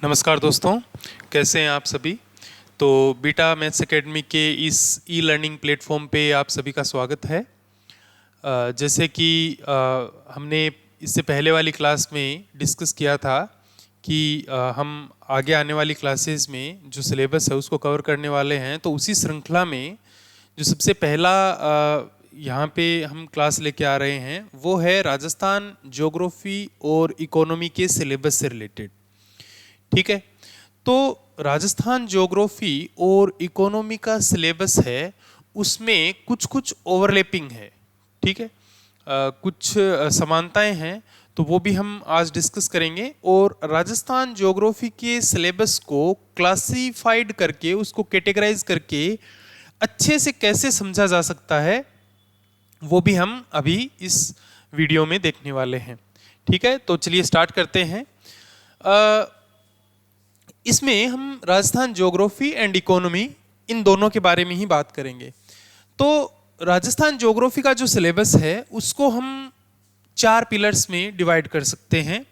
नमस्कार दोस्तों, कैसे हैं आप सभी। तो बीटा मैथ्स एकेडमी के इस ई लर्निंग प्लेटफॉर्म पे आप सभी का स्वागत है। जैसे कि हमने इससे पहले वाली क्लास में डिस्कस किया था कि हम आगे आने वाली क्लासेस में जो सिलेबस है उसको कवर करने वाले हैं। तो उसी श्रृंखला में जो सबसे पहला यहाँ पे हम क्लास लेके आ रहे हैं वो है राजस्थान ज्योग्राफी और इकोनॉमी के सिलेबस से रिलेटेड। ठीक है, तो राजस्थान ज्योग्राफी और इकोनॉमी का सिलेबस है, उसमें कुछ कुछ ओवरलैपिंग है। ठीक है, कुछ समानताएं हैं, तो वो भी हम आज डिस्कस करेंगे। और राजस्थान ज्योग्राफी के सिलेबस को क्लासिफाइड करके, उसको कैटेगराइज करके अच्छे से कैसे समझा जा सकता है, वो भी हम अभी इस वीडियो में देखने वाले हैं। ठीक है, तो चलिए स्टार्ट करते हैं। इसमें हम Rajasthan geography and economy in दोनों के बारे में ही बात करेंगे। तो राजस्थान ज्योग्राफी का जो सिलेबस है उसको हम 4 पिलर्स में डिवाइड कर सकते हैं।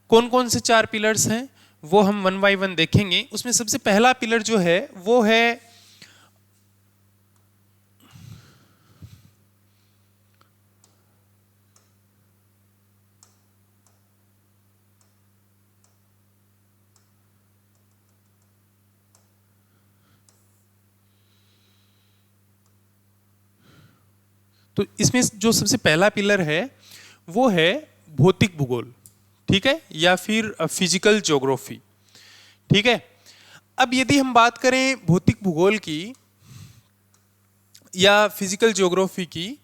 कौन कौन से 4 पिलर्स हैं वो हम वन बाय वन देखेंगे। उसमें सबसे पहला पिलर जो है वो है तो इसमें जो सबसे पहला पिलर है वो है भौतिक भूगोल। ठीक है, या फिर फिजिकल ज्योग्राफी। ठीक है, अब यदि हम बात करें भौतिक भूगोल की या फिजिकल ज्योग्राफी की,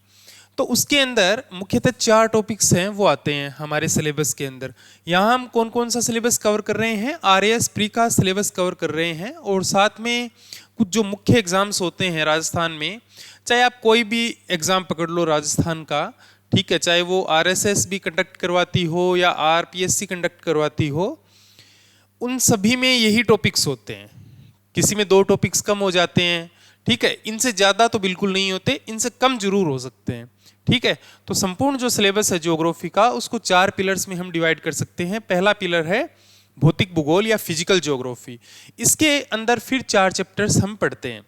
तो उसके अंदर मुख्यतः 4 टॉपिक्स हैं वो आते हैं हमारे सिलेबस के अंदर। यहाँ हम कौन कौन सा सिलेबस कवर कर रहे हैं, आरएएस प्री का सिलेबस कवर कर रहे हैं। और साथ में कुछ जो मुख्य एग्जाम्स होते हैं राजस्थान में, चाहे आप कोई भी एग्जाम पकड़ लो राजस्थान का, ठीक है, चाहे वो आरएसएस भी कंडक्ट करवाती हो या आरपीएससी कंडक्ट करवाती हो, उन सभी में यही टॉपिक्स होते हैं। किसी में 2 टॉपिक्स कम हो जाते हैं, ठीक है, इनसे ज़्यादा तो बिल्कुल नहीं होते, इनसे कम जरूर हो सकते हैं। ठीक है, तो संपूर्ण जो सिलेबस है ज्योग्राफी का उसको 4 पिलर्स में हम डिवाइड कर सकते हैं। पहला पिलर है भौतिक भूगोल या फिजिकल ज्योग्राफी। इसके अंदर फिर 4 चैप्टर्स हम पढ़ते हैं।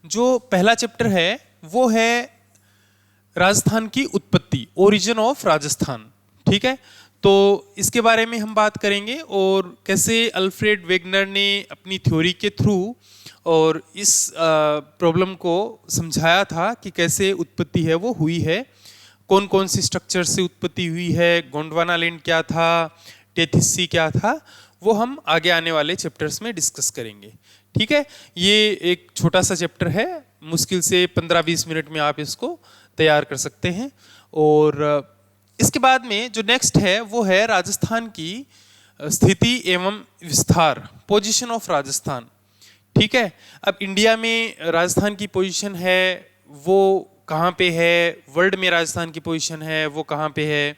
जो पहला चैप्टर है वो है राजस्थान की उत्पत्ति, ओरिजिन ऑफ राजस्थान। ठीक है, तो इसके बारे में हम बात करेंगे और कैसे अल्फ्रेड वेगनर ने अपनी थ्योरी के थ्रू और इस प्रॉब्लम को समझाया था कि कैसे उत्पत्ति है वो हुई है, कौन कौन सी स्ट्रक्चर से उत्पत्ति हुई है, गोंडवाना लैंड क्या था, टेथिस सी क्या था, वो हम आगे आने वाले चैप्टर्स में डिस्कस करेंगे। ठीक है, ये एक छोटा सा चैप्टर है, मुश्किल से 15-20 मिनट में आप इसको तैयार कर सकते हैं। और इसके बाद में जो नेक्स्ट है वो है राजस्थान की स्थिति एवं विस्तार, पोजीशन ऑफ राजस्थान। ठीक है, अब इंडिया में राजस्थान की पोजीशन है वो कहाँ पे है, वर्ल्ड में राजस्थान की पोजीशन है वो कहाँ पे है।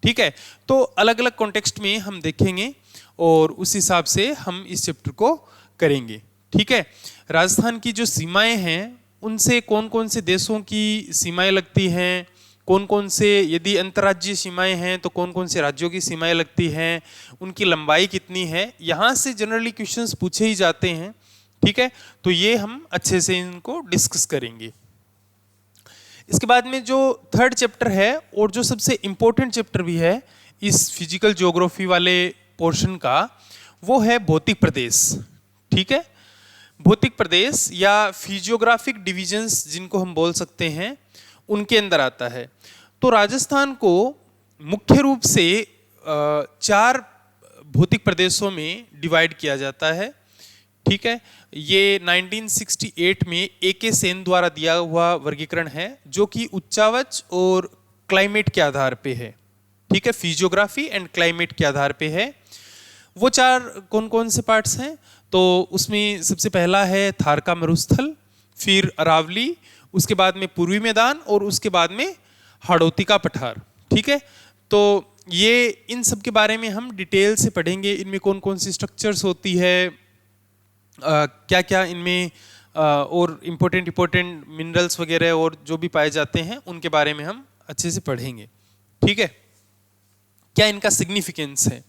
ठीक है, तो अलग अलग कॉन्टेक्स्ट में हम देखेंगे और उस हिसाब से हम इस चैप्टर को करेंगे। ठीक है, राजस्थान की जो सीमाएं हैं उनसे कौन कौन से देशों की सीमाएं लगती हैं, कौन कौन से, यदि अंतर्राज्यीय सीमाएं हैं तो कौन कौन से राज्यों की सीमाएं लगती हैं, उनकी लंबाई कितनी है, यहाँ से जनरली क्वेश्चंस पूछे ही जाते हैं। ठीक है, तो ये हम अच्छे से इनको डिस्कस करेंगे। इसके बाद में जो थर्ड चैप्टर है और जो सबसे इंपॉर्टेंट चैप्टर भी है इस फिजिकल ज्योग्राफी वाले पोर्शन का, वो है भौतिक प्रदेश। ठीक है, भौतिक प्रदेश या फिजियोग्राफिक डिविजन्स जिनको हम बोल सकते हैं, उनके अंदर आता है। तो राजस्थान को मुख्य रूप से 4 भौतिक प्रदेशों में डिवाइड किया जाता है। ठीक है, ये 1968 में ए.के. सेन द्वारा दिया हुआ वर्गीकरण है जो कि उच्चावच और क्लाइमेट के आधार पे है। ठीक है, फिजियोग्राफी एंड क्लाइमेट के आधार पे है। वो 4 कौन कौन से पार्ट्स हैं, तो उसमें सबसे पहला है थार का मरुस्थल, फिर अरावली, उसके बाद में पूर्वी मैदान और उसके बाद में हाड़ौती का पठार। ठीक है, तो ये इन सब के बारे में हम डिटेल से पढ़ेंगे, इनमें कौन कौन सी स्ट्रक्चर्स होती है, क्या क्या इनमें और इम्पोर्टेंट मिनरल्स वगैरह और जो भी पाए जाते हैं उनके बारे में हम अच्छे से पढ़ेंगे। ठीक है, क्या इनका सिग्निफिकेंस है।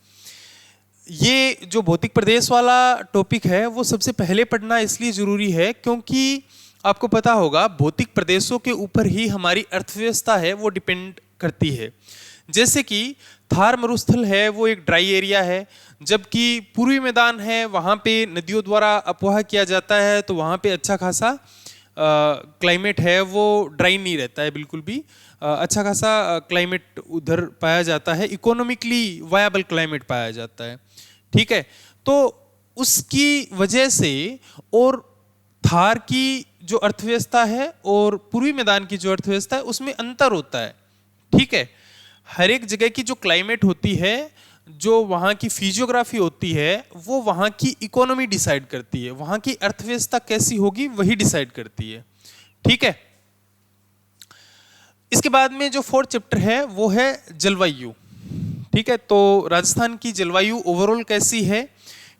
ये जो भौतिक प्रदेश वाला टॉपिक है वो सबसे पहले पढ़ना इसलिए जरूरी है क्योंकि आपको पता होगा भौतिक प्रदेशों के ऊपर ही हमारी अर्थव्यवस्था है वो डिपेंड करती है। जैसे कि थार मरुस्थल है वो एक ड्राई एरिया है, जबकि पूर्वी मैदान है वहाँ पे नदियों द्वारा अपवाह किया जाता है, तो वहाँ पे अच्छा खासा क्लाइमेट है वो ड्राई नहीं रहता है बिल्कुल भी। अच्छा खासा क्लाइमेट उधर पाया जाता है, इकोनॉमिकली वायबल क्लाइमेट पाया जाता है। ठीक है, तो उसकी वजह से और थार की जो अर्थव्यवस्था है और पूर्वी मैदान की जो अर्थव्यवस्था है उसमें अंतर होता है। ठीक है, हर एक जगह की जो क्लाइमेट होती है, जो वहाँ की फिजियोग्राफी होती है, वो वहाँ की इकोनॉमी डिसाइड करती है, वहाँ की अर्थव्यवस्था कैसी होगी वही डिसाइड करती है। ठीक है, इसके बाद में जो 4th चैप्टर है वो है जलवायु। ठीक है, तो राजस्थान की जलवायु ओवरऑल कैसी है,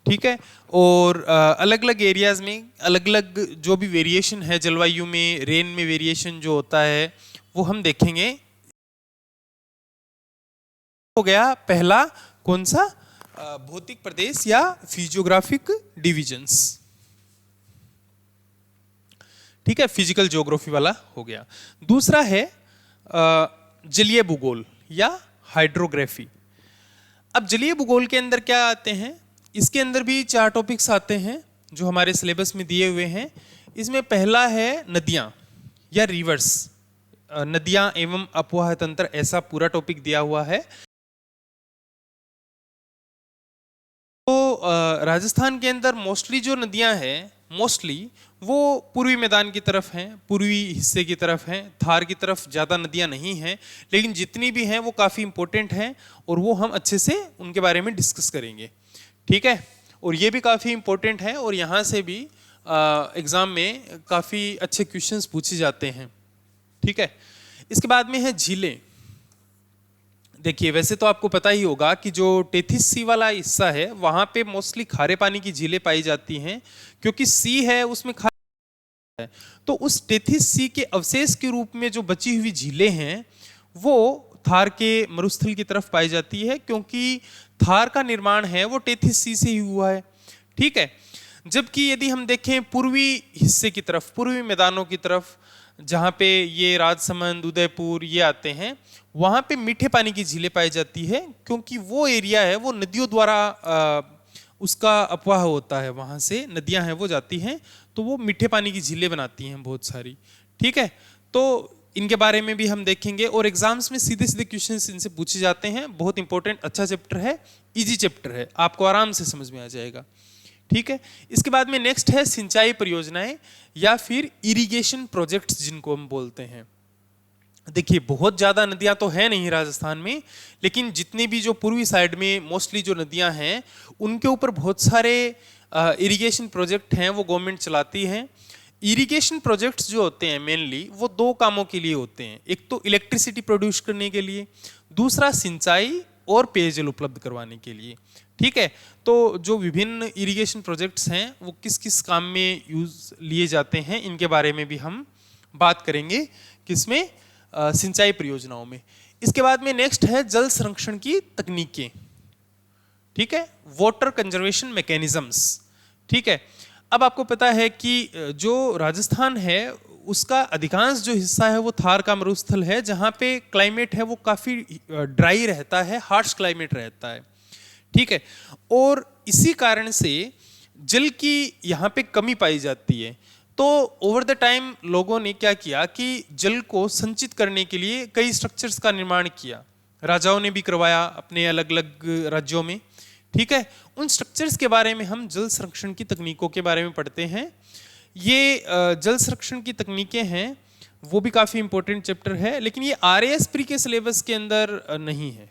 ठीक है, और अलग अलग एरियाज में अलग अलग जो भी वेरिएशन है जलवायु में, रेन में वेरिएशन जो होता है वो हम देखेंगे। हो गया पहला कौन सा, भौतिक प्रदेश या फिजियोग्राफिक डिविजन्स। ठीक है, फिजिकल ज्योग्राफी वाला हो गया। दूसरा है जलीय भूगोल या हाइड्रोग्राफी। अब जलीय भूगोल के अंदर क्या आते हैं, इसके अंदर भी 4 टॉपिक्स आते हैं जो हमारे सिलेबस में दिए हुए हैं। इसमें पहला है नदियां या रिवर्स, नदियां एवं अपवाह तंत्र, ऐसा पूरा टॉपिक दिया हुआ है। तो राजस्थान के अंदर मोस्टली जो नदियां हैं मोस्टली वो पूर्वी मैदान की तरफ हैं, पूर्वी हिस्से की तरफ हैं। थार की तरफ ज़्यादा नदियां नहीं हैं, लेकिन जितनी भी हैं वो काफ़ी इंपॉर्टेंट हैं और वो हम अच्छे से उनके बारे में डिस्कस करेंगे। ठीक है, और ये भी काफ़ी इंपॉर्टेंट है और यहाँ से भी एग्ज़ाम में काफ़ी अच्छे क्वेश्चंस पूछे जाते हैं। ठीक है, इसके बाद में है झीलें। देखिए, वैसे तो आपको पता ही होगा कि जो टेथिस सी वाला हिस्सा है वहाँ पे मोस्टली खारे पानी की झीलें पाई जाती हैं, क्योंकि सी है उसमें खारा है। तो उस टेथिस सी के अवशेष के रूप में जो बची हुई झीलें हैं वो थार के मरुस्थल की तरफ पाई जाती है, क्योंकि थार का निर्माण है वो टेथिस सी से ही हुआ है। ठीक है, जबकि यदि हम देखें पूर्वी हिस्से की तरफ, पूर्वी मैदानों की तरफ, जहाँ पे ये राजसमंद, उदयपुर ये आते हैं, वहाँ पे मीठे पानी की झीलें पाई जाती है, क्योंकि वो एरिया है वो नदियों द्वारा उसका अपवाह होता है, वहाँ से नदियाँ हैं वो जाती हैं, तो वो मीठे पानी की झीलें बनाती हैं बहुत सारी। ठीक है, तो इनके बारे में भी हम देखेंगे और एग्जाम्स में सीधे सीधे क्वेश्चंस इनसे पूछे जाते हैं। बहुत इंपॉर्टेंट, अच्छा चैप्टर है, इजी चैप्टर है, आपको आराम से समझ में आ जाएगा। ठीक है, इसके बाद में नेक्स्ट है सिंचाई परियोजनाएं या फिर इरिगेशन प्रोजेक्ट्स जिनको हम बोलते हैं। देखिए, बहुत ज़्यादा नदियां तो है नहीं राजस्थान में, लेकिन जितनी भी जो पूर्वी साइड में मोस्टली जो नदियां हैं उनके ऊपर बहुत सारे इरिगेशन प्रोजेक्ट हैं वो गवर्नमेंट चलाती है। इरिगेशन प्रोजेक्ट्स जो होते हैं मेनली वो 2 कामों के लिए होते हैं, एक तो इलेक्ट्रिसिटी प्रोड्यूस करने के लिए, दूसरा सिंचाई और पेयजल उपलब्ध करवाने के लिए। ठीक है, तो जो विभिन्न इरिगेशन प्रोजेक्ट्स हैं वो किस किस काम में यूज लिए जाते हैं इनके बारे में भी हम बात करेंगे, किसमें, सिंचाई परियोजनाओं में। इसके बाद में नेक्स्ट है जल संरक्षण की तकनीकें। ठीक है, वाटर कंजर्वेशन मैकेनिज्म्स। ठीक है, अब आपको पता है कि जो राजस्थान है उसका अधिकांश जो हिस्सा है वो थार का मरुस्थल है, जहाँ पे क्लाइमेट है वो काफ़ी ड्राई रहता है, हार्श क्लाइमेट रहता है। ठीक है, और इसी कारण से जल की यहाँ पे कमी पाई जाती है। तो ओवर द टाइम लोगों ने क्या किया कि जल को संचित करने के लिए कई स्ट्रक्चर्स का निर्माण किया, राजाओं ने भी करवाया अपने अलग अलग राज्यों में। ठीक है, उन स्ट्रक्चर्स के बारे में हम जल संरक्षण की तकनीकों के बारे में पढ़ते हैं। ये जल संरक्षण की तकनीकें हैं वो भी काफ़ी इंपॉर्टेंट चैप्टर है, लेकिन ये RAS प्री के सिलेबस के अंदर नहीं है।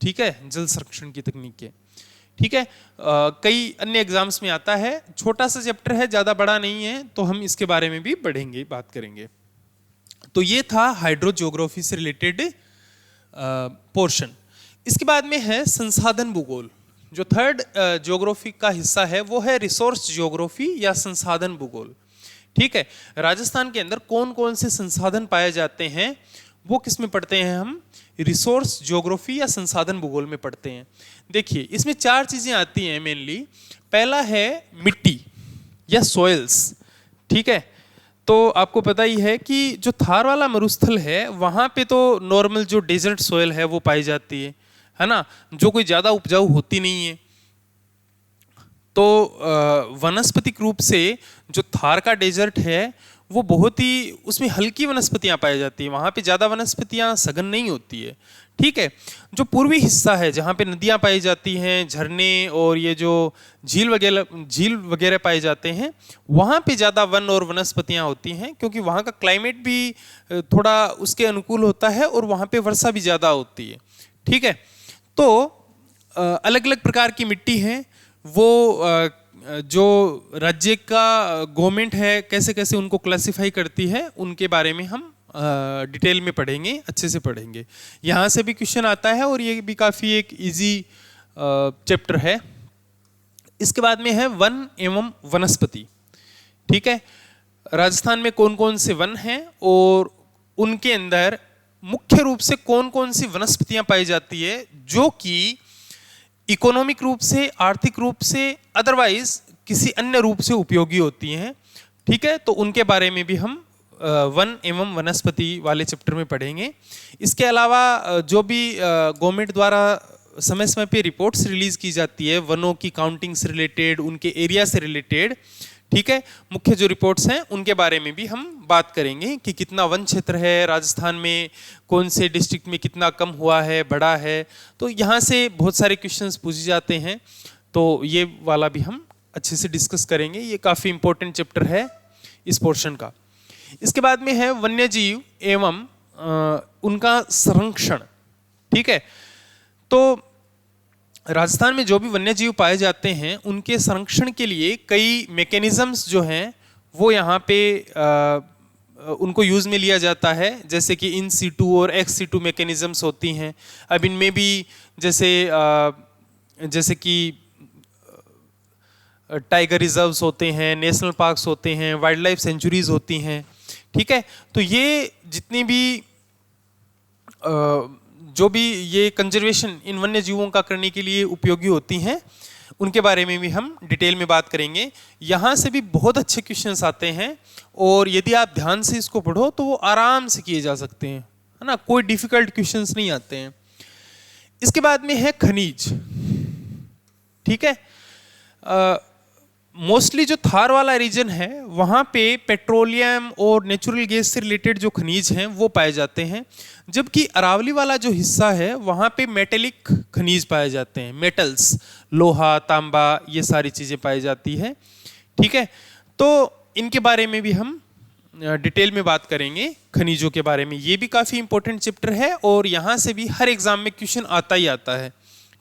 ठीक है, जल संरक्षण की तकनीकें। ठीक है, कई अन्य एग्जाम्स में आता है, छोटा सा चैप्टर है, ज़्यादा बड़ा नहीं है, तो हम इसके बारे में भी पढ़ेंगे, बात करेंगे। तो ये था हाइड्रो ज्योग्राफी से रिलेटेड पोर्शन। इसके बाद में है संसाधन भूगोल। जो 3rd ज्योग्राफी का हिस्सा है वो है रिसोर्स ज्योग्राफी या संसाधन भूगोल। ठीक है, राजस्थान के अंदर कौन कौन से संसाधन पाए जाते हैं वो किस में पढ़ते हैं हम? रिसोर्स ज्योग्राफी या संसाधन भूगोल में पढ़ते हैं। देखिए इसमें 4 चीजें आती हैं मेनली। पहला है मिट्टी या सॉइल्स, ठीक है। तो आपको पता ही है कि जो थार वाला मरुस्थल है वहां पे तो नॉर्मल जो डेजर्ट सॉइल है वो पाई जाती है ना, जो कोई ज्यादा उपजाऊ होती नहीं है। तो वनस्पतिक रूप से जो थार का डेजर्ट है वो बहुत ही उसमें हल्की वनस्पतियां पाई जाती है, वहां पे ज्यादा वनस्पतियां सघन नहीं होती है, ठीक है। जो पूर्वी हिस्सा है जहाँ पे नदियां पाई जाती हैं, झरने और ये जो झील वगैरह पाए जाते हैं, वहाँ पे ज़्यादा वन और वनस्पतियां होती हैं, क्योंकि वहाँ का क्लाइमेट भी थोड़ा उसके अनुकूल होता है और वहाँ पे वर्षा भी ज़्यादा होती है, ठीक है। तो अलग अलग प्रकार की मिट्टी है, वो जो राज्य का गवर्नमेंट है कैसे कैसे उनको क्लासिफाई करती है उनके बारे में हम डिटेल में पढ़ेंगे, अच्छे से पढ़ेंगे। यहाँ से भी क्वेश्चन आता है और ये भी काफ़ी एक इजी चैप्टर है। इसके बाद में है वन एवं वनस्पति, ठीक है। राजस्थान में कौन कौन से वन हैं और उनके अंदर मुख्य रूप से कौन कौन सी वनस्पतियां पाई जाती है जो कि इकोनॉमिक रूप से, आर्थिक रूप से, अदरवाइज किसी अन्य रूप से उपयोगी होती हैं, ठीक है। तो उनके बारे में भी हम वन एवं वनस्पति वाले चैप्टर में पढ़ेंगे। इसके अलावा जो भी गवर्नमेंट द्वारा समय समय पे रिपोर्ट्स रिलीज की जाती है वनों की काउंटिंग से रिलेटेड, उनके एरिया से रिलेटेड, ठीक है, मुख्य जो रिपोर्ट्स हैं उनके बारे में भी हम बात करेंगे कि कितना वन क्षेत्र है राजस्थान में, कौन से डिस्ट्रिक्ट में कितना कम हुआ है, बढ़ा है। तो यहाँ से बहुत सारे क्वेश्चंस पूछे जाते हैं, तो ये वाला भी हम अच्छे से डिस्कस करेंगे। ये काफ़ी इंपॉर्टेंट चैप्टर है इस पोर्शन का। इसके बाद में है वन्य जीव एवं उनका संरक्षण, ठीक है। तो राजस्थान में जो भी वन्य जीव पाए जाते हैं उनके संरक्षण के लिए कई मैकेनिज्म्स जो हैं वो यहाँ पे उनको यूज़ में लिया जाता है, जैसे कि इन सीटू और एक्स सीटू मैकेनिज्म्स होती हैं। अब इनमें भी जैसे कि टाइगर रिजर्व्स होते हैं, नेशनल पार्क्स होते हैं, वाइल्ड लाइफ सेंचुरीज होती हैं, ठीक है। तो ये जितनी भी जो भी ये कंजर्वेशन इन वन्य जीवों का करने के लिए उपयोगी होती हैं उनके बारे में भी हम डिटेल में बात करेंगे। यहाँ से भी बहुत अच्छे क्वेश्चंस आते हैं और यदि आप ध्यान से इसको पढ़ो तो वो आराम से किए जा सकते हैं, है ना, कोई डिफिकल्ट क्वेश्चंस नहीं आते हैं। इसके बाद में है खनिज, ठीक है। मोस्टली जो थार वाला रीजन है वहाँ पे पेट्रोलियम और नेचुरल गैस से रिलेटेड जो खनिज हैं वो पाए जाते हैं, जबकि अरावली वाला जो हिस्सा है वहाँ पे मेटेलिक खनिज पाए जाते हैं, मेटल्स, लोहा, तांबा, ये सारी चीज़ें पाई जाती है, ठीक है। तो इनके बारे में भी हम डिटेल में बात करेंगे, खनिजों के बारे में। ये भी काफ़ी इंपॉर्टेंट चैप्टर है और यहाँ से भी हर एग्जाम में क्वेश्चन आता ही आता है,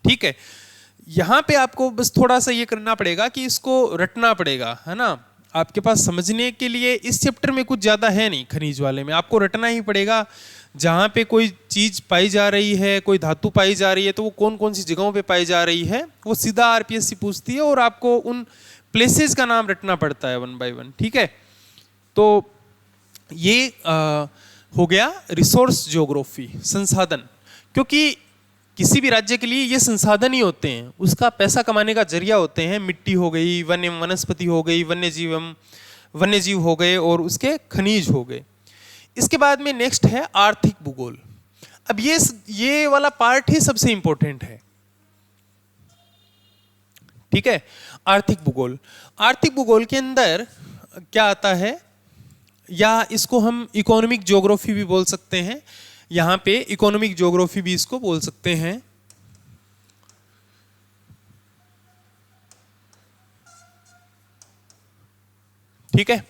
ठीक है। यहाँ पे आपको बस थोड़ा सा ये करना पड़ेगा कि इसको रटना पड़ेगा, है ना। आपके पास समझने के लिए इस चैप्टर में कुछ ज़्यादा है नहीं, खनिज वाले में आपको रटना ही पड़ेगा। जहाँ पे कोई चीज़ पाई जा रही है, कोई धातु पाई जा रही है, तो वो कौन कौन सी जगहों पे पाई जा रही है वो सीधा आरपीएससी पूछती है और आपको उन प्लेसेस का नाम रटना पड़ता है 1 बाय 1, ठीक है। तो ये हो गया रिसोर्स ज्योग्राफी, संसाधन, क्योंकि किसी भी राज्य के लिए ये संसाधन ही होते हैं, उसका पैसा कमाने का जरिया होते हैं। मिट्टी हो गई, वन एवं वनस्पति हो गई, वन्य जीव हो गए और उसके खनिज हो गए। इसके बाद में नेक्स्ट है आर्थिक भूगोल। अब ये वाला पार्ट ही सबसे इंपॉर्टेंट है, ठीक है। आर्थिक भूगोल, आर्थिक भूगोल के अंदर क्या आता है, या इसको हम इकोनॉमिक ज्योग्राफी भी बोल सकते हैं, यहाँ पे इकोनॉमिक ज्योग्राफी भी इसको बोल सकते हैं, ठीक है।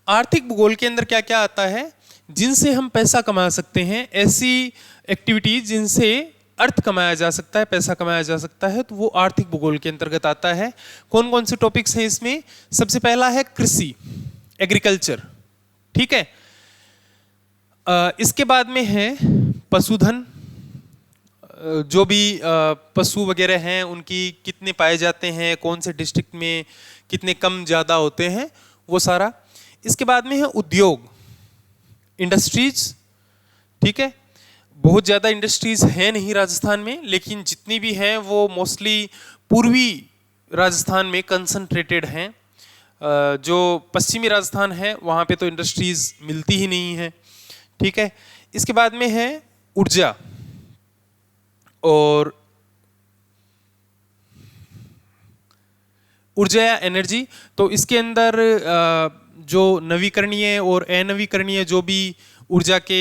आर्थिक भूगोल के अंदर क्या क्या आता है, जिनसे हम पैसा कमा सकते हैं, ऐसी एक्टिविटीज जिनसे अर्थ कमाया जा सकता है, पैसा कमाया जा सकता है, तो वो आर्थिक भूगोल के अंतर्गत आता है। कौन कौन से टॉपिक्स हैं इसमें? सबसे पहला है कृषि, एग्रीकल्चर, ठीक है। इसके बाद में है पशुधन, जो भी पशु वगैरह हैं उनकी कितने पाए जाते हैं, कौन से डिस्ट्रिक्ट में कितने कम ज़्यादा होते हैं, वो सारा। इसके बाद में है उद्योग, इंडस्ट्रीज, ठीक है। बहुत ज़्यादा इंडस्ट्रीज हैं नहीं राजस्थान में, लेकिन जितनी भी हैं वो मोस्टली पूर्वी राजस्थान में कंसंट्रेटेड हैं। जो पश्चिमी राजस्थान है वहाँ पे तो इंडस्ट्रीज मिलती ही नहीं है। ठीक है। इसके बाद में है ऊर्जा और ऊर्जा या एनर्जी। तो इसके अंदर जो नवीकरणीय और अनवीकरणीय जो भी ऊर्जा के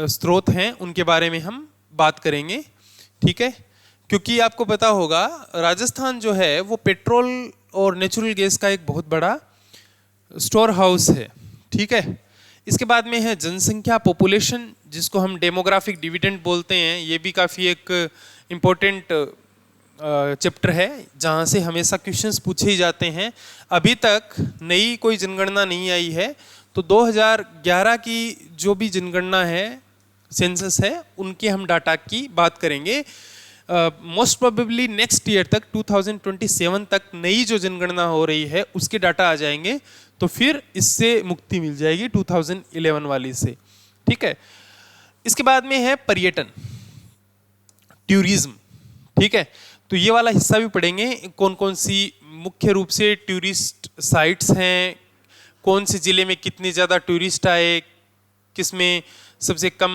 स्रोत हैं उनके बारे में हम बात करेंगे। ठीक है। क्योंकि आपको पता होगा राजस्थान जो है वो पेट्रोल और नेचुरल गैस का एक बहुत बड़ा स्टोर हाउस है। ठीक है। इसके बाद में है जनसंख्या, पॉपुलेशन, जिसको हम डेमोग्राफिक डिविडेंड बोलते हैं। ये भी काफ़ी एक इम्पोर्टेंट चैप्टर है जहाँ से हमेशा क्वेश्चंस पूछे ही जाते हैं। अभी तक नई कोई जनगणना नहीं आई है, तो 2011 की जो भी जनगणना है, सेंसस है, उनके हम डाटा की बात करेंगे। मोस्ट प्रोबेबली नेक्स्ट ईयर तक 2027 तक नई जो जनगणना हो रही है उसके डाटा आ जाएंगे, तो फिर इससे मुक्ति मिल जाएगी 2011 वाली से। ठीक है। इसके बाद में है पर्यटन, टूरिज्म। ठीक है। तो ये वाला हिस्सा भी पढ़ेंगे, कौन कौन सी मुख्य रूप से टूरिस्ट साइट्स हैं, कौन से ज़िले में कितने ज़्यादा टूरिस्ट आए, किसमें सबसे कम।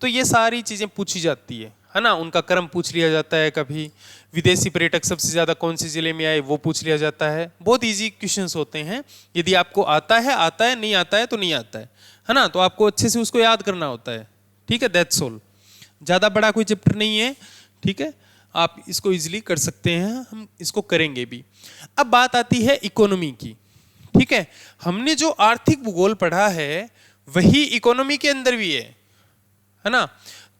तो ये सारी चीज़ें पूछी जाती है ना। उनका क्रम पूछ लिया जाता है, कभी विदेशी पर्यटक सबसे ज़्यादा कौन से ज़िले में आए वो पूछ लिया जाता है। बहुत इजी क्वेश्चंस होते हैं। यदि आपको आता है, नहीं आता है तो नहीं आता है ना। तो आपको अच्छे से उसको याद करना होता है। ठीक है, दैट्स ऑल। ज़्यादा बड़ा कोई चैप्टर नहीं है। ठीक है, आप इसको इजीली कर सकते हैं, हम इसको करेंगे भी। अब बात आती है इकोनॉमी की। ठीक है। हमने जो आर्थिक भूगोल पढ़ा है वही इकोनॉमी के अंदर भी है ना।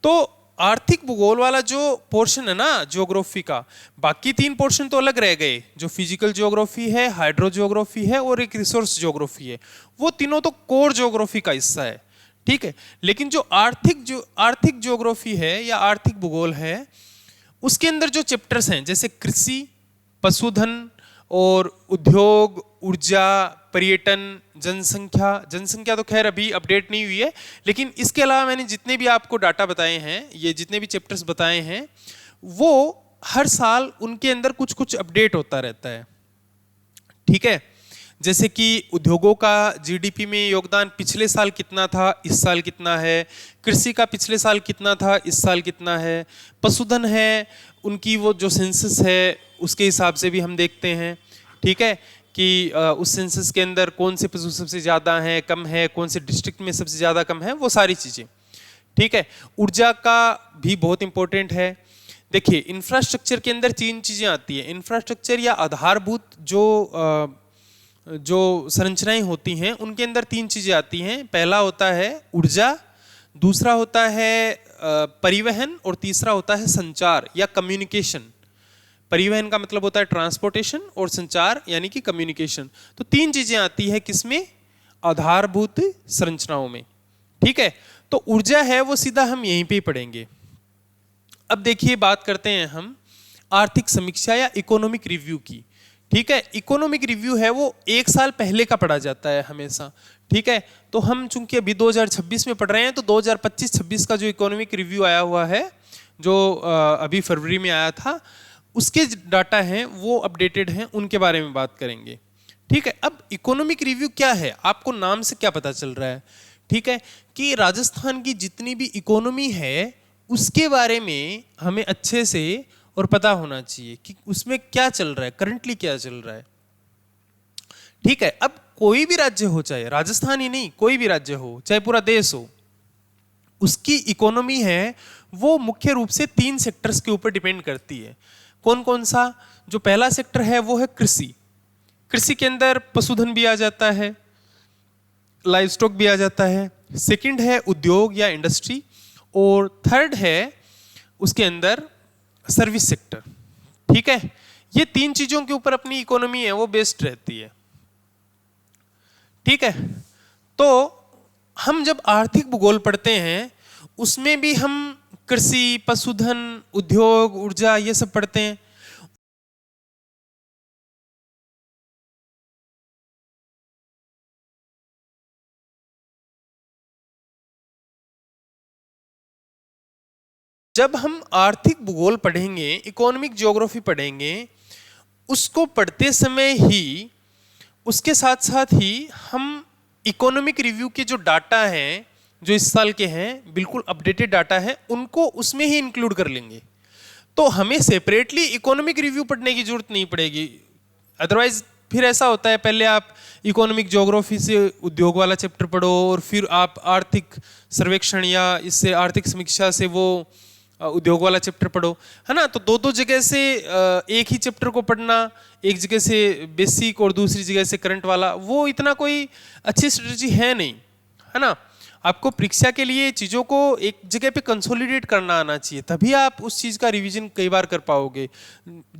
तो आर्थिक भूगोल वाला जो पोर्शन है ना ज्योग्राफी का, बाकी 3 पोर्शन तो अलग रह गए, जो फिजिकल ज्योग्राफी है, हाइड्रो ज्योग्राफी है और एक रिसोर्स ज्योग्राफी है। वो तीनों तो कोर ज्योग्राफी का हिस्सा है। ठीक है। लेकिन जो आर्थिक ज्योग्राफी है या आर्थिक भूगोल है, उसके अंदर जो चैप्टर्स हैं जैसे कृषि, पशुधन और उद्योग, ऊर्जा, पर्यटन, जनसंख्या तो खैर अभी अपडेट नहीं हुई है, लेकिन इसके अलावा मैंने जितने भी आपको डाटा बताए हैं, ये जितने भी चैप्टर्स बताए हैं, वो हर साल उनके अंदर कुछ कुछ अपडेट होता रहता है। ठीक है। जैसे कि उद्योगों का जीडीपी में योगदान पिछले साल कितना था, इस साल कितना है। कृषि का पिछले साल कितना था, इस साल कितना है। पशुधन है, उनकी वो जो सेंसस है उसके हिसाब से भी हम देखते हैं। ठीक है, कि उस सेंसस के अंदर कौन से पशु सबसे ज़्यादा हैं, कम है, कौन से डिस्ट्रिक्ट में सबसे ज़्यादा कम है, वो सारी चीज़ें। ठीक है। ऊर्जा का भी बहुत इंपॉर्टेंट है। देखिए, इंफ्रास्ट्रक्चर के अंदर 3 चीज़ें आती हैं। इंफ्रास्ट्रक्चर या आधारभूत जो संरचनाएं होती हैं उनके अंदर 3 चीज़ें आती हैं। पहला होता है ऊर्जा, दूसरा होता है परिवहन और तीसरा होता है संचार या कम्युनिकेशन। परिवहन का मतलब होता है ट्रांसपोर्टेशन और संचार यानी कि कम्युनिकेशन। तो 3 चीज़ें आती है किसमें, आधारभूत संरचनाओं में। ठीक है। तो ऊर्जा है वो सीधा हम यहीं पे ही पढ़ेंगे। अब देखिए, बात करते हैं हम आर्थिक समीक्षा या इकोनॉमिक रिव्यू की। ठीक है। इकोनॉमिक रिव्यू है वो 1 साल पहले का पढ़ा जाता है हमेशा। ठीक है। तो हम चूंकि अभी 2026 में पढ़ रहे हैं, तो 2025-26 का जो इकोनॉमिक रिव्यू आया हुआ है, जो अभी फरवरी में आया था, उसके डाटा हैं वो अपडेटेड हैं, उनके बारे में बात करेंगे। ठीक है। अब इकोनॉमिक रिव्यू क्या है, आपको नाम से क्या पता चल रहा है। ठीक है, कि राजस्थान की जितनी भी इकोनॉमी है उसके बारे में हमें अच्छे से और पता होना चाहिए कि उसमें क्या चल रहा है, करंटली क्या चल रहा है। ठीक है। अब कोई भी राज्य हो, चाहे राजस्थान ही नहीं, कोई भी राज्य हो, चाहे पूरा देश हो, उसकी इकोनॉमी है वो मुख्य रूप से 3 सेक्टर्स के ऊपर डिपेंड करती है। कौन कौन सा? जो पहला सेक्टर है वो है कृषि। कृषि के अंदर पशुधन भी आ जाता है, लाइव स्टॉक भी आ जाता है। सेकंड है उद्योग या इंडस्ट्री, और थर्ड है उसके अंदर सर्विस सेक्टर। ठीक है। ये 3 चीजों के ऊपर अपनी इकोनॉमी है वो बेस्ड रहती है। ठीक है। तो हम जब आर्थिक भूगोल पढ़ते हैं उसमें भी हम कृषि, पशुधन, उद्योग, ऊर्जा ये सब पढ़ते हैं। जब हम आर्थिक भूगोल पढ़ेंगे, इकोनॉमिक ज्योग्राफी पढ़ेंगे, उसको पढ़ते समय ही उसके साथ साथ ही हम इकोनॉमिक रिव्यू के जो डाटा हैं जो इस साल के हैं, बिल्कुल अपडेटेड डाटा है, उनको उसमें ही इंक्लूड कर लेंगे। तो हमें सेपरेटली इकोनॉमिक रिव्यू पढ़ने की जरूरत नहीं पड़ेगी। अदरवाइज फिर ऐसा होता है, पहले आप इकोनॉमिक ज्योग्राफी से उद्योग वाला चैप्टर पढ़ो और फिर आप आर्थिक सर्वेक्षण या इससे आर्थिक समीक्षा से वो उद्योग वाला चैप्टर पढ़ो, है ना। तो दो दो जगह से एक ही चैप्टर को पढ़ना, एक जगह से बेसिक और दूसरी जगह से करंट वाला, वो इतना कोई अच्छी स्ट्रेटजी है नहीं, है ना। आपको परीक्षा के लिए चीज़ों को एक जगह पे कंसोलिडेट करना आना चाहिए, तभी आप उस चीज़ का रिवीजन कई बार कर पाओगे,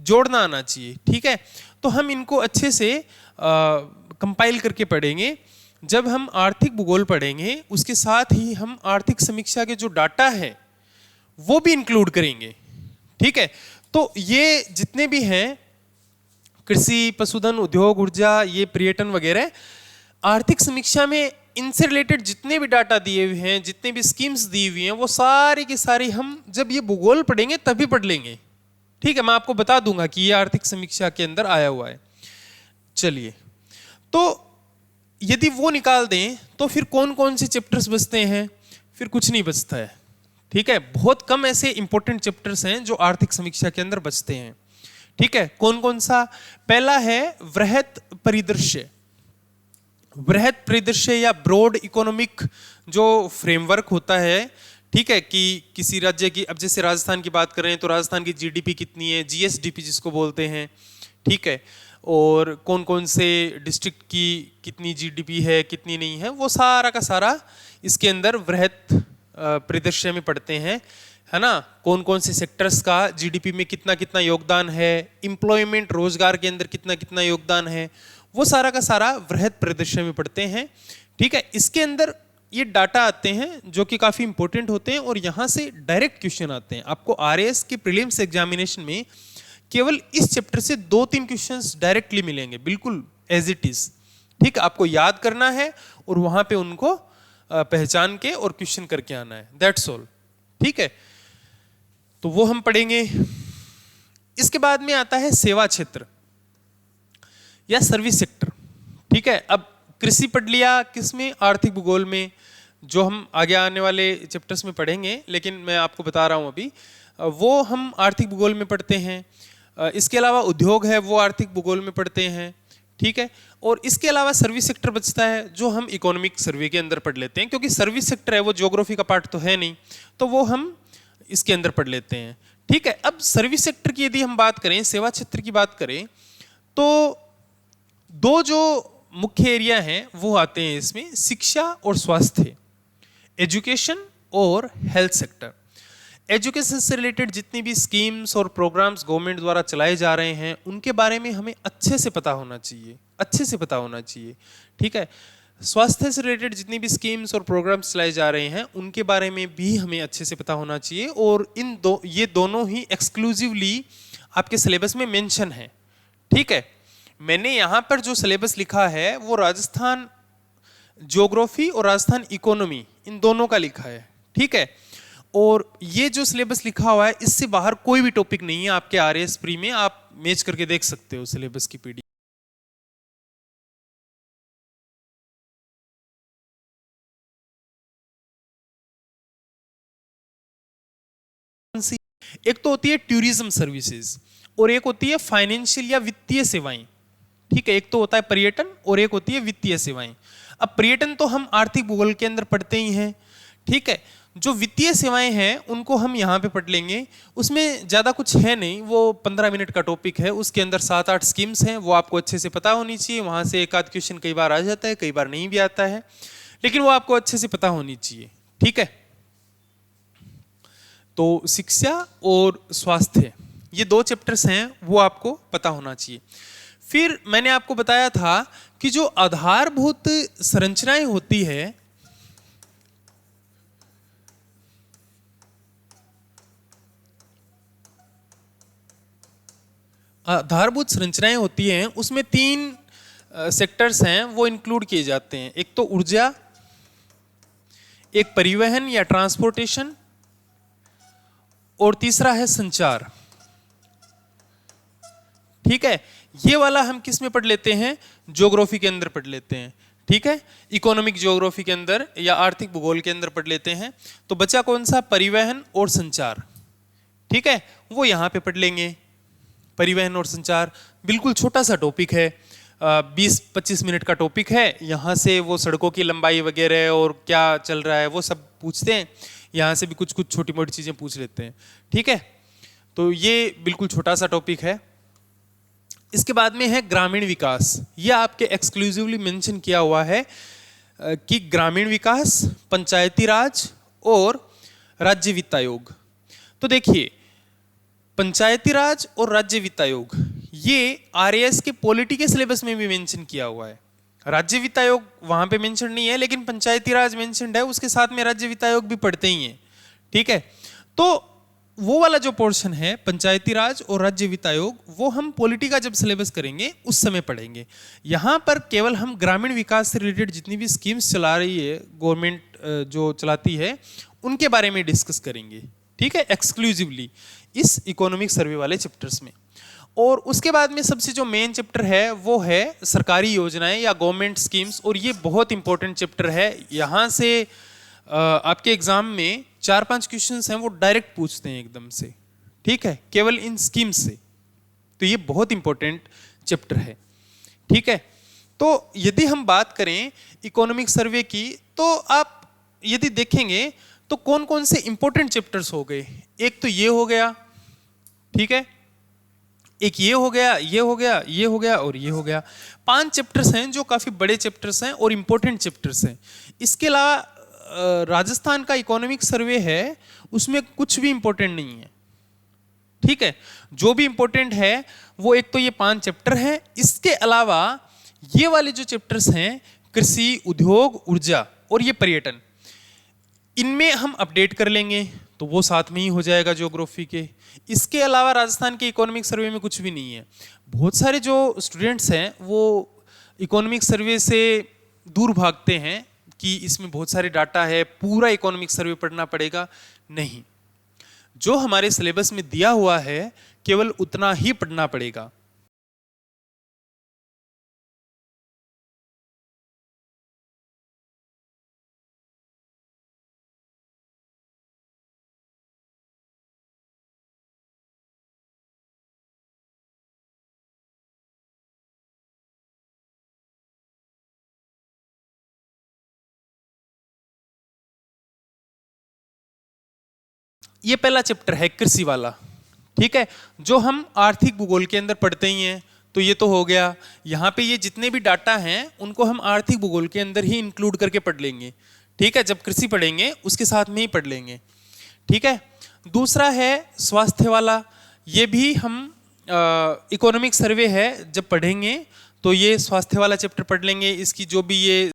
जोड़ना आना चाहिए, ठीक है। तो हम इनको अच्छे से कंपाइल करके पढ़ेंगे। जब हम आर्थिक भूगोल पढ़ेंगे उसके साथ ही हम आर्थिक समीक्षा के जो डाटा है वो भी इंक्लूड करेंगे, ठीक है। तो ये जितने भी हैं कृषि, पशुधन, उद्योग, ऊर्जा, ये पर्यटन वगैरह, आर्थिक समीक्षा में इनसे रिलेटेड जितने भी डाटा दिए हुए हैं, जितने भी स्कीम्स दी हुई हैं, वो सारी की सारी हम जब ये भूगोल पढ़ेंगे तभी पढ़ लेंगे, ठीक है। मैं आपको बता दूंगा कि ये आर्थिक समीक्षा के अंदर आया हुआ है। चलिए, तो यदि वो निकाल दें तो फिर कौन कौन से चैप्टर्स बचते हैं? फिर कुछ नहीं बचता है, ठीक है। बहुत कम ऐसे इंपॉर्टेंट चैप्टर्स हैं जो आर्थिक समीक्षा के अंदर बचते हैं, ठीक है। कौन कौन सा? पहला है वृहत परिदृश्य। वृहत परिदृश्य या ब्रॉड इकोनॉमिक जो फ्रेमवर्क होता है, ठीक है, कि किसी राज्य की, अब जैसे राजस्थान की बात करें तो राजस्थान की जीडीपी कितनी है, जीएसडीपी जिसको बोलते हैं, ठीक है, और कौन कौन से डिस्ट्रिक्ट की कितनी जीडीपी है, कितनी नहीं है, वो सारा का सारा इसके अंदर वृहत परिदृश्य में पढ़ते हैं, है ना। कौन कौन से सेक्टर्स का जीडीपी में कितना कितना योगदान है, एम्प्लॉयमेंट, रोजगार के अंदर कितना कितना योगदान है, वो सारा का सारा वृहत परिदृश्य में पढ़ते हैं, ठीक है। इसके अंदर ये डाटा आते हैं जो कि काफी इंपॉर्टेंट होते हैं और यहाँ से डायरेक्ट क्वेश्चन आते हैं। आपको आरएएस के प्रीलिम्स एग्जामिनेशन में केवल इस चैप्टर से 2-3 क्वेश्चंस डायरेक्टली मिलेंगे, बिल्कुल एज इट इज, ठीक। आपको याद करना है और वहां पे उनको पहचान के और क्वेश्चन करके आना है, दैट्स ऑल, ठीक है। तो वो हम पढ़ेंगे। इसके बाद में आता है सेवा क्षेत्र या सर्विस सेक्टर, ठीक है। अब कृषि पढ़ लिया किसमें? आर्थिक भूगोल में, जो हम आगे आने वाले चैप्टर्स में पढ़ेंगे, लेकिन मैं आपको बता रहा हूं अभी, वो हम आर्थिक भूगोल में पढ़ते हैं। इसके अलावा उद्योग है, वो आर्थिक भूगोल में पढ़ते हैं, ठीक है। और इसके अलावा सर्विस सेक्टर बचता है जो हम इकोनॉमिक सर्वे के अंदर पढ़ लेते हैं, क्योंकि सर्विस सेक्टर है वो ज्योग्राफी का पार्ट तो है नहीं, तो वो हम इसके अंदर पढ़ लेते हैं, ठीक है। अब सर्विस सेक्टर की यदि हम बात करें, सेवा क्षेत्र की बात करें, तो दो जो मुख्य एरिया हैं वो आते हैं इसमें, शिक्षा और स्वास्थ्य, एजुकेशन और हेल्थ सेक्टर। एजुकेशन से रिलेटेड जितनी भी स्कीम्स और प्रोग्राम्स गवर्नमेंट द्वारा चलाए जा रहे हैं उनके बारे में हमें अच्छे से पता होना चाहिए, अच्छे से पता होना चाहिए, ठीक है। स्वास्थ्य से रिलेटेड जितनी भी स्कीम्स और प्रोग्राम्स चलाए जा रहे हैं उनके बारे में भी हमें अच्छे से पता होना चाहिए, और ये दोनों ही एक्सक्लूसिवली आपके सिलेबस में मेंशन है, ठीक है। मैंने यहाँ पर जो सिलेबस लिखा है वो राजस्थान ज्योग्राफी और राजस्थान इकोनॉमी इन दोनों का लिखा है, ठीक है। और ये जो सिलेबस लिखा हुआ है इससे बाहर कोई भी टॉपिक नहीं है आपके आरएएस प्री में, आप मैच करके देख सकते हो सिलेबस की पीडीएफ। एक तो होती है टूरिज्म सर्विसेज और एक होती है फाइनेंशियल या वित्तीय सेवाएं, ठीक है। एक तो होता है पर्यटन और एक होती है वित्तीय सेवाएं। अब पर्यटन तो हम आर्थिक भूगोल के अंदर पढ़ते ही हैं, ठीक है। जो वित्तीय सेवाएं हैं उनको हम यहाँ पे पढ़ लेंगे, उसमें ज़्यादा कुछ है नहीं, वो 15 मिनट का टॉपिक है, उसके अंदर 7-8 स्कीम्स हैं, वो आपको अच्छे से पता होनी चाहिए। वहाँ से एक आध क्वेश्चन कई बार आ जाता है, कई बार नहीं भी आता है, लेकिन वो आपको अच्छे से पता होनी चाहिए, ठीक है। तो शिक्षा और स्वास्थ्य ये 2 चैप्टर्स हैं, वो आपको पता होना चाहिए। फिर मैंने आपको बताया था कि जो आधारभूत संरचनाएं होती है, आधारभूत संरचनाएं होती हैं उसमें 3 सेक्टर्स हैं वो इंक्लूड किए जाते हैं। एक तो ऊर्जा, एक परिवहन या ट्रांसपोर्टेशन, और तीसरा है संचार। ठीक है, ये वाला हम किस में पढ़ लेते हैं, ज्योग्राफी के अंदर पढ़ लेते हैं। ठीक है, इकोनॉमिक ज्योग्राफी के अंदर या आर्थिक भूगोल के अंदर पढ़ लेते हैं। तो बचा कौन सा, परिवहन और संचार। ठीक है, वो यहां पे पढ़ लेंगे। परिवहन और संचार बिल्कुल छोटा सा टॉपिक है, 20-25 मिनट का टॉपिक है। यहाँ से वो सड़कों की लंबाई वगैरह और क्या चल रहा है वो सब पूछते हैं, यहाँ से भी कुछ कुछ छोटी मोटी चीज़ें पूछ लेते हैं। ठीक है, तो ये बिल्कुल छोटा सा टॉपिक है। इसके बाद में है ग्रामीण विकास। ये आपके एक्सक्लूसिवली मेंशन किया हुआ है कि ग्रामीण विकास, पंचायती राज और राज्य वित्त आयोग। तो देखिए, पंचायती राज और राज्य वित्त आयोग ये आरएएस के पॉलिटी के सिलेबस में भी मेंशन किया हुआ है। राज्य वित्त आयोग वहां पे मेंशन नहीं है, लेकिन पंचायती राज मेंशनड है, उसके साथ में राज्य वित्त आयोग भी पढ़ते ही हैं। ठीक है, तो वो वाला जो पोर्शन है पंचायती राज और राज्य वित्त आयोग, वो हम पॉलिटी का जब सिलेबस करेंगे उस समय पढ़ेंगे। यहाँ पर केवल हम ग्रामीण विकास से रिलेटेड जितनी भी स्कीम्स चला रही है गवर्नमेंट जो चलाती है उनके बारे में डिस्कस करेंगे। ठीक है, एक्सक्लूसिवली इस इकोनॉमिक सर्वे वाले चैप्टर्स में। और उसके बाद में सबसे जो मेन चैप्टर है वो है सरकारी योजनाएं या गवर्नमेंट स्कीम्स, और ये बहुत इंपॉर्टेंट चैप्टर है। यहाँ से आपके एग्जाम में 4-5 क्वेश्चंस हैं वो डायरेक्ट पूछते हैं एकदम से। ठीक है, केवल इन स्कीम्स से। तो ये बहुत इंपॉर्टेंट चैप्टर है। ठीक है, तो यदि हम बात करें इकोनॉमिक सर्वे की, तो आप यदि देखेंगे तो कौन कौन से इंपॉर्टेंट चैप्टर्स हो गए। एक तो ये हो गया, ठीक है, एक ये हो गया, ये हो गया, ये हो गया और ये हो गया। 5 चैप्टर्स हैं जो काफी बड़े चैप्टर्स हैं और इंपॉर्टेंट चैप्टर्स हैं। इसके अलावा राजस्थान का इकोनॉमिक सर्वे है, उसमें कुछ भी इंपॉर्टेंट नहीं है। ठीक है, जो भी इंपॉर्टेंट है वो एक तो ये 5 चैप्टर हैं। इसके अलावा ये वाले जो चैप्टर्स हैं, कृषि, उद्योग, ऊर्जा और ये पर्यटन, इनमें हम अपडेट कर लेंगे तो वो साथ में ही हो जाएगा ज्योग्राफी के। इसके अलावा राजस्थान के इकोनॉमिक सर्वे में कुछ भी नहीं है। बहुत सारे जो स्टूडेंट्स हैं वो इकोनॉमिक सर्वे से दूर भागते हैं कि इसमें बहुत सारे डाटा है, पूरा इकोनॉमिक सर्वे पढ़ना पड़ेगा। नहीं, जो हमारे सिलेबस में दिया हुआ है केवल उतना ही पढ़ना पड़ेगा। ये पहला चैप्टर है कृषि वाला। ठीक है, जो हम आर्थिक भूगोल के अंदर पढ़ते ही हैं, तो ये तो हो गया। यहाँ पे ये जितने भी डाटा हैं उनको हम आर्थिक भूगोल के अंदर ही इंक्लूड करके पढ़ लेंगे। ठीक है, जब कृषि पढ़ेंगे उसके साथ में ही पढ़ लेंगे। ठीक है, दूसरा है स्वास्थ्य वाला। ये भी हम इकोनॉमिक सर्वे है, जब पढ़ेंगे तो ये स्वास्थ्य वाला चैप्टर पढ़ लेंगे। इसकी जो भी ये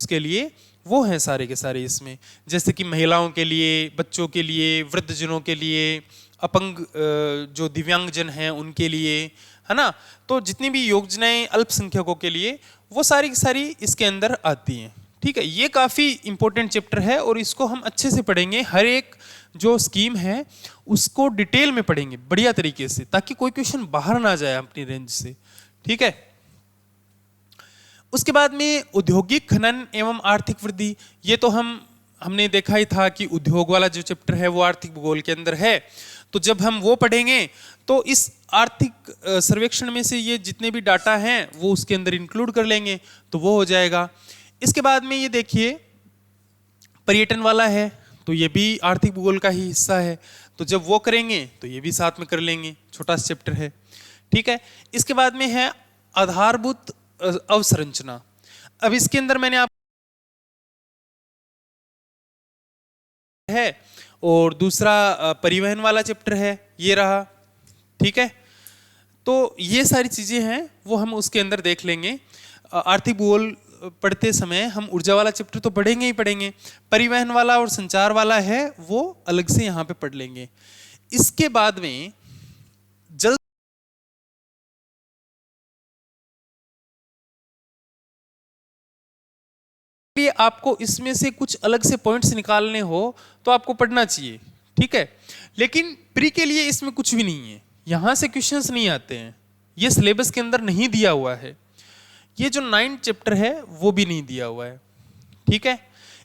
के लिए वो हैं सारे के सारे इसमें, जैसे कि महिलाओं के लिए, बच्चों के लिए, वृद्धजनों के लिए, अपंग जो दिव्यांगजन हैं उनके लिए, है ना। तो जितनी भी योजनाएं अल्पसंख्यकों के लिए, वो सारी की सारी इसके अंदर आती हैं। ठीक है, ये काफ़ी इंपॉर्टेंट चैप्टर है और इसको हम अच्छे से पढ़ेंगे। हर एक जो स्कीम है उसको डिटेल में पढ़ेंगे बढ़िया तरीके से, ताकि कोई क्वेश्चन बाहर ना जाए अपनी रेंज से। ठीक है, उसके बाद में औद्योगिक खनन एवं आर्थिक वृद्धि। ये तो हमने देखा ही था कि उद्योग वाला जो चैप्टर है वो आर्थिक भूगोल के अंदर है। तो जब हम वो पढ़ेंगे तो इस आर्थिक सर्वेक्षण में से ये जितने भी डाटा हैं वो उसके अंदर इंक्लूड कर लेंगे, तो वो हो जाएगा। इसके बाद में ये देखिए पर्यटन वाला है, तो ये भी आर्थिक भूगोल का ही हिस्सा है। तो जब वो करेंगे तो ये भी साथ में कर लेंगे, छोटा सा चैप्टर है। ठीक है, इसके बाद में है आधारभूत अवसंरचना। अब इसके अंदर मैंने आप है और दूसरा परिवहन वाला चैप्टर है, ये रहा। ठीक है, तो ये सारी चीजें हैं वो हम उसके अंदर देख लेंगे। आर्थिक भूगोल पढ़ते समय हम ऊर्जा वाला चैप्टर तो पढ़ेंगे ही पढ़ेंगे, परिवहन वाला और संचार वाला है वो अलग से यहाँ पे पढ़ लेंगे। इसके बाद में जल लिए आपको इसमें से कुछ अलग से पॉइंट्स निकालने हो तो आपको पढ़ना चाहिए। ठीक है, लेकिन प्री के लिए इसमें कुछ भी नहीं है, यहां से क्वेश्चंस नहीं आते हैं, ये सिलेबस के अंदर नहीं दिया हुआ है। ये जो 9th चैप्टर है वो भी नहीं दिया हुआ है। ठीक है,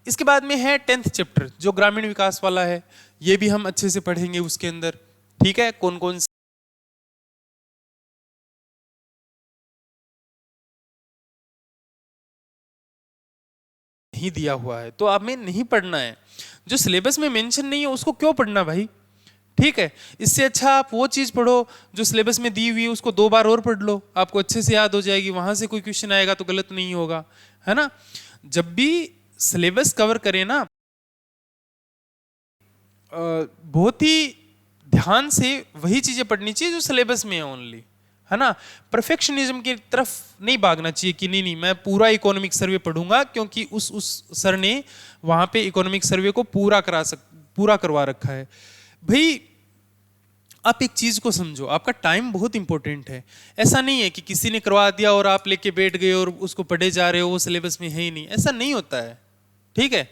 इसके बाद में है 10th चैप्टर जो ग्रामीण विकास वाला है, ये भी हम अच्छे से पढ़ेंगे उसके अंदर। ठीक है, कौन कौन नहीं दिया हुआ है तो आप में नहीं पढ़ना है, जो सिलेबस में मेंशन नहीं है उसको क्यों पढ़ना भाई। ठीक है, इससे अच्छा आप वो चीज पढ़ो जो सिलेबस में दी हुई है, उसको 2 बार और पढ़ लो, आपको अच्छे से याद हो जाएगी, वहां से कोई क्वेश्चन आएगा तो गलत नहीं होगा, है ना। जब भी सिलेबस कवर करें ना, बहुत ही ध्यान से वही चीजें पढ़नी चाहिए जो सिलेबस में है ओनली, है ना। परफेक्शनिज्म की तरफ नहीं भागना चाहिए कि नहीं मैं पूरा इकोनॉमिक सर्वे पढ़ूंगा क्योंकि उस सर ने वहां पे इकोनॉमिक सर्वे को पूरा करवा रखा है। भाई आप एक चीज को समझो, आपका टाइम बहुत इंपॉर्टेंट है। ऐसा नहीं है कि किसी ने करवा दिया और आप लेके बैठ गए और उसको पढ़े जा रहे हो, वो सिलेबस में है ही नहीं, ऐसा नहीं होता है। ठीक है,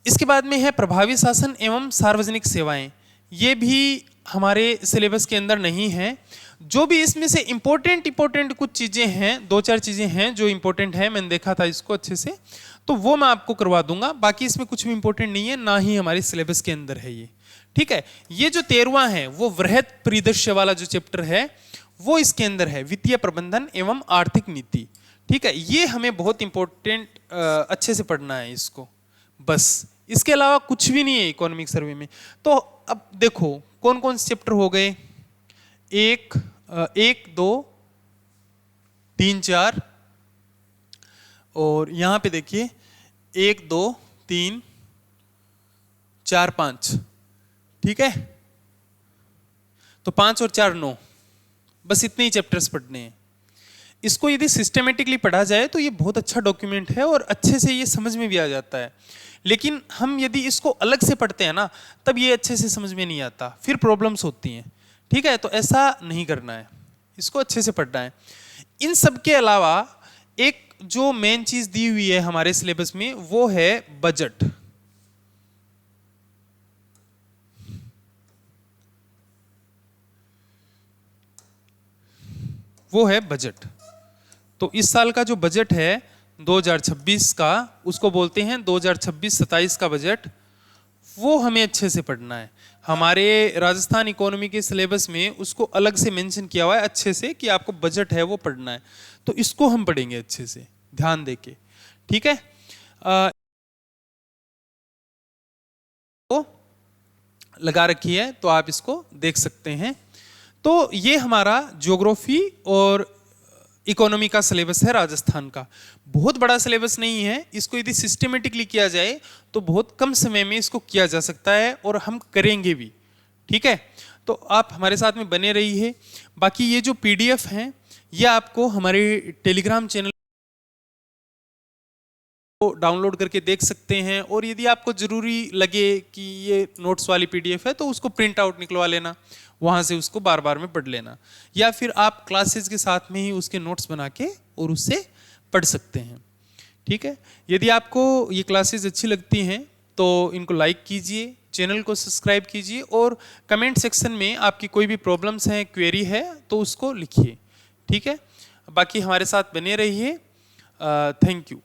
इसके बाद में है प्रभावी शासन एवं सार्वजनिक सेवाएं, ये भी हमारे सिलेबस के अंदर नहीं है। जो भी इसमें से इंपॉर्टेंट कुछ चीजें हैं, 2-4 चीजें हैं जो इंपॉर्टेंट है, मैंने देखा था इसको अच्छे से, तो वो मैं आपको करवा दूंगा। बाकी इसमें कुछ भी इंपॉर्टेंट नहीं है, ना ही हमारे सिलेबस के अंदर है ये। ठीक है, ये जो 13वां है वो वृहत परिदृश्य वाला जो चैप्टर है वो इसके अंदर है, वित्तीय प्रबंधन एवं आर्थिक नीति। ठीक है, ये हमें बहुत इंपॉर्टेंट अच्छे से पढ़ना है इसको, बस इसके अलावा कुछ भी नहीं है इकोनॉमिक सर्वे में। तो अब देखो कौन कौन से चैप्टर हो गए, 1, 2, 3, 4 और यहां पे देखिए 1, 2, 3, 4, 5। ठीक है, तो 5 और 4 9, बस इतने ही चैप्टर्स पढ़ने हैं। इसको यदि सिस्टमेटिकली पढ़ा जाए तो ये बहुत अच्छा डॉक्यूमेंट है और अच्छे से ये समझ में भी आ जाता है। लेकिन हम यदि इसको अलग से पढ़ते हैं ना, तब ये अच्छे से समझ में नहीं आता, फिर प्रॉब्लम्स होती हैं। ठीक है, तो ऐसा नहीं करना है, इसको अच्छे से पढ़ना है। इन सब के अलावा एक जो मेन चीज दी हुई है हमारे सिलेबस में वो है बजट। वो है बजट। तो इस साल का जो बजट है 2026 का, उसको बोलते हैं 2026-27 का बजट, वो हमें अच्छे से पढ़ना है। हमारे राजस्थान इकोनॉमी के सिलेबस में उसको अलग से मेंशन किया हुआ है अच्छे से कि आपको बजट है वो पढ़ना है, तो इसको हम पढ़ेंगे अच्छे से ध्यान देके। ठीक है, तो लगा रखी है तो आप इसको देख सकते हैं। तो ये हमारा ज्योग्राफी और इकोनॉमी का सिलेबस है राजस्थान का। बहुत बड़ा सिलेबस नहीं है, इसको यदि सिस्टमेटिकली किया जाए तो बहुत कम समय में इसको किया जा सकता है और हम करेंगे भी। ठीक है, तो आप हमारे साथ में बने रहिए। बाकी ये जो पीडीएफ हैं ये आपको हमारे टेलीग्राम चैनल को डाउनलोड करके देख सकते हैं, और यदि आपको जरूरी लगे कि ये नोट्स वाली पीडीएफ है तो उसको प्रिंट आउट निकलवा लेना, वहां से उसको बार बार में पढ़ लेना, या फिर आप क्लासेस के साथ में ही उसके नोट्स बना के और उससे पढ़ सकते हैं। ठीक है, यदि आपको ये क्लासेस अच्छी लगती हैं तो इनको लाइक कीजिए, चैनल को सब्सक्राइब कीजिए, और कमेंट सेक्शन में आपकी कोई भी प्रॉब्लम्स हैं, क्वेरी है तो उसको लिखिए। ठीक है, बाकी हमारे साथ बने रहिए। Thank you.